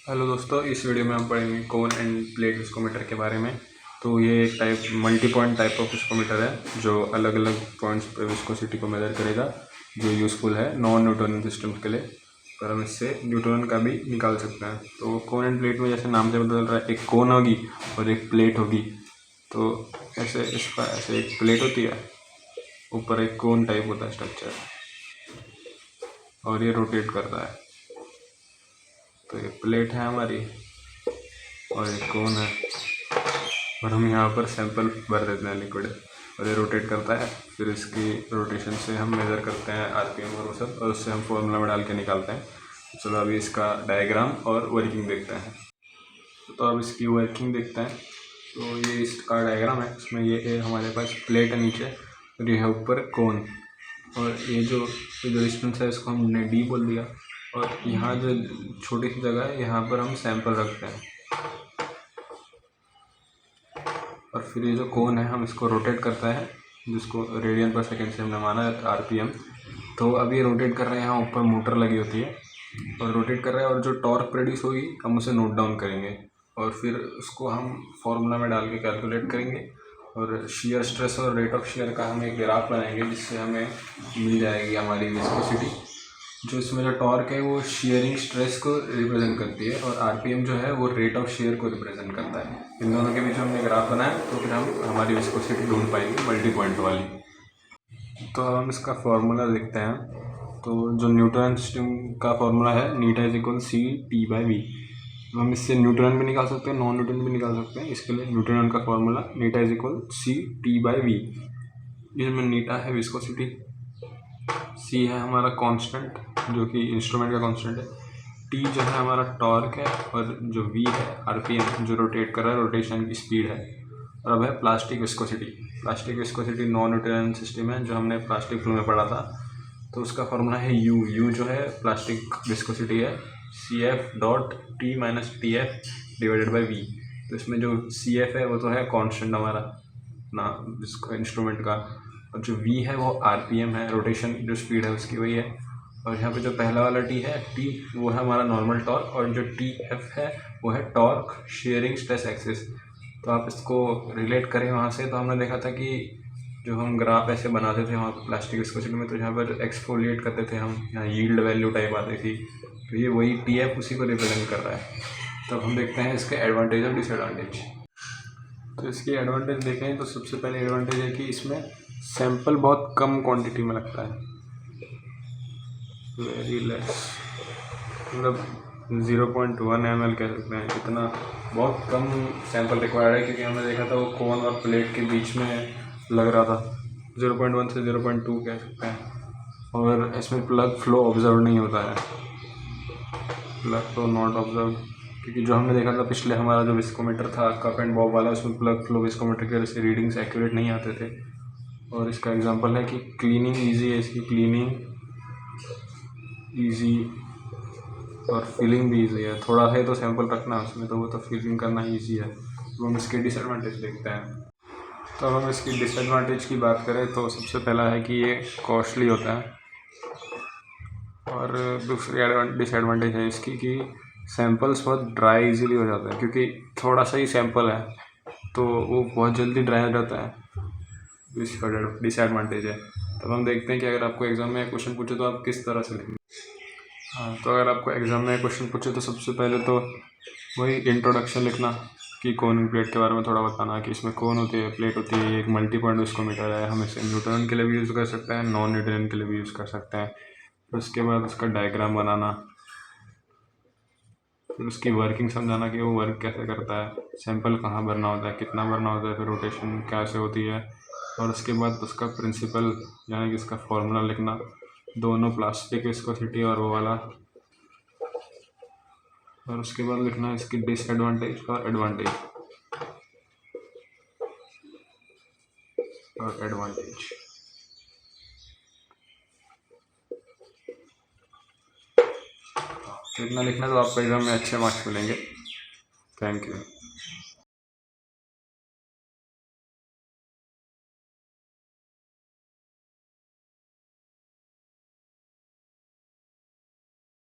Hello दोस्तों, इस video में हम पढ़ेंगे कोन एंड प्लेट विस्कोमीटर के बारे में। तो ये एक type multi point type of viscometer है जो अलग अलग पॉइंट्स पे विस्कोसिटी को मेजर करेगा, जो यूज़फुल है नॉन न्यूटोनियन सिस्टम के लिए। पर हम इससे न्यूटोनियन का भी निकाल सकते हैं। तो कोन एंड प्लेट में जैसे नाम से बदल रहा है, एक कोन होगी और एक प्लेट होगी। तो ऐसे इसका ऐसे एक प्लेट होती है, ऊपर एक कोन टाइप होता है स्ट्रक्चर, और ये रोटेट करता है। तो ये प्लेट है हमारी और एक कोन है, और हम यहाँ पर सैंपल भर देते हैं लिक्विड, और ये रोटेट करता है। फिर इसकी रोटेशन से हम मेज़र करते हैं आरपीएम और वो सब, और उससे हम फॉर्मूला में डाल के निकालते हैं। तो चलो अभी इसका डायग्राम और वर्किंग देखते हैं। तो अब इसकी वर्किंग देखते हैं। तो ये इसका डायग्राम है, इसमें ये हमारे पास प्लेट है नीचे, और ये है ऊपर कोन, और ये जो डिस्टेंस है इसको हमने डी बोल दिया। और यहाँ जो छोटी सी जगह है, यहाँ पर हम सैंपल रखते हैं। और फिर ये जो कोन है हम इसको रोटेट करता है, जिसको रेडियन पर सेकेंड से हमने माना है आरपीएम। तो अब ये रोटेट कर रहे हैं, यहाँ ऊपर मोटर लगी होती है और रोटेट कर रहा है, और जो टॉर्क प्रोड्यूस होगी हम उसे नोट डाउन करेंगे, और फिर उसको हम फॉर्मूला में डाल के कैलकुलेट करेंगे। और शियर स्ट्रेस और रेट ऑफ शियर का हम एक ग्राफ बनाएंगे, जिससे हमें मिल जाएगी हमारी विस्कोसिटी। जो इसमें जो टॉर्क है वो शियरिंग स्ट्रेस को रिप्रेजेंट करती है, और आरपीएम जो है वो रेट ऑफ शियर को रिप्रेजेंट करता है। इन दोनों के बीच हमने ग्राफ बनाया, तो फिर हम हमारी विस्कोसिटी ढूंढ पाएंगे मल्टी पॉइंट वाली। तो अब हम इसका फॉर्मूला देखते हैं। तो जो न्यूटन सिस्टम का फॉर्मूला है, नीटा is equal C T by V. हम इससे न्यूटन भी निकाल सकते हैं, नॉन न्यूटन भी निकाल सकते हैं। इसके लिए न्यूटन का फॉर्मूला नीटा is equal C T by V. इसमें नीटा है विस्कोसिटी, सी है हमारा कांस्टेंट जो कि इंस्ट्रूमेंट का कांस्टेंट है, टी जो है हमारा टॉर्क है, और जो वी है आरपीएम जो रोटेट कर रहा है, रोटेशन की स्पीड है। और अब है plastic viscosity. Plastic viscosity non Newtonian system है, जो हमने प्लास्टिक फ्लो में पढ़ा था। तो उसका फॉर्मूला है यू जो है प्लास्टिक विस्कोसिटी है, C F dot T minus T F divided by V. तो इसमें जो सी एफ है वो तो है कॉन्स्टेंट हमारा ना इंस्ट्रूमेंट का, और जो वी है वो आरपीएम है, रोटेशन जो स्पीड है उसकी वही है। और यहाँ पे जो पहला वाला टी है, टी वो है हमारा नॉर्मल टॉर्क, और जो टी एफ है वो है टॉर्क शेयरिंग स्ट्रेस एक्सिस। तो आप इसको रिलेट करें वहाँ से, तो हमने देखा था कि जो हम ग्राफ ऐसे बनाते थे वहाँ प्लास्टिक विस्कोसिटी में, तो यहाँ पर एक्सफोलिएट करते थे हम, यहाँ यील्ड वैल्यू टाइप आती थी। तो ये वही टी एफ उसी को रिप्रेजेंट कर रहा है। तो हम देखते हैं इसके एडवांटेज और डिसएडवांटेज। तो इसकी एडवांटेज देखें तो सबसे पहले एडवांटेज है कि इसमें सैंपल बहुत कम क्वांटिटी में लगता है, वेरी लेस, मतलब 0.1 ml कह सकते हैं। इतना बहुत कम सैंपल रिक्वायर्ड है, क्योंकि हमने देखा था वो कोन और प्लेट के बीच में लग रहा था। 0.1 से 0.2 कह सकते हैं। और इसमें प्लग फ्लो ऑब्जर्व नहीं होता है, प्लग फ्लो नॉट ऑब्जर्व, क्योंकि जो हमने देखा था पिछले हमारा जो विस्कोमीटर था कप एंड बॉब वाला, उसमें प्लग फ्लो विस्कोमीटर की वजह से रीडिंग्स एक्यूरेट नहीं आते थे। और इसका एग्जांपल है कि क्लीनिंग ईजी है, इसकी क्लीनिंग ईजी और फिलिंग भी ईजी है। थोड़ा है तो सैंपल रखना उसमें, तो वो तो फिलिंग करना ईजी है। तो हम इसके डिसएडवांटेज देखते हैं। तो अब हम इसकी डिसएडवांटेज की बात करें तो सबसे पहला है कि ये कॉस्टली होता है, और दूसरी डिसएडवांटेज है इसकी कि सैंपल्स बहुत ड्राई इजीली हो जाता है, क्योंकि थोड़ा सा ही सैंपल है तो वो बहुत जल्दी ड्राई हो जाता है। इसका डिसएडवांटेज है। तब हम देखते हैं कि अगर आपको एग्ज़ाम में क्वेश्चन पूछे तो आप किस तरह से लिखेंगे। हाँ, तो अगर आपको एग्ज़ाम में क्वेश्चन पूछे तो सबसे पहले तो वही इंट्रोडक्शन लिखना, कि कोन प्लेट के बारे में थोड़ा बताना, कि इसमें कोन होती है, प्लेट होती है, एक मल्टी पॉइंट विस्कोमीटर है, हम इसे न्यूटन के लिए भी यूज़ कर सकते हैं, नॉन न्यूटन के लिए भी यूज़ कर सकते हैं। फिर उसके बाद उसका डायग्राम बनाना, फिर उसकी वर्किंग समझाना कि वो वर्क कैसे करता है, सैंपल कहाँ भरना होता है, कितना भरना होता है, फिर रोटेशन कैसे होती है। और उसके बाद उसका प्रिंसिपल यानी कि इसका फॉर्मूला लिखना, दोनों प्लास्टिक विस्कोसिटी और वो वाला। और उसके बाद लिखना है इसकी डिसएडवांटेज और एडवांटेज और एडवांटेज। तो इतना लिखना तो आपको एग्जाम में अच्छे मार्क्स मिलेंगे। Thank you.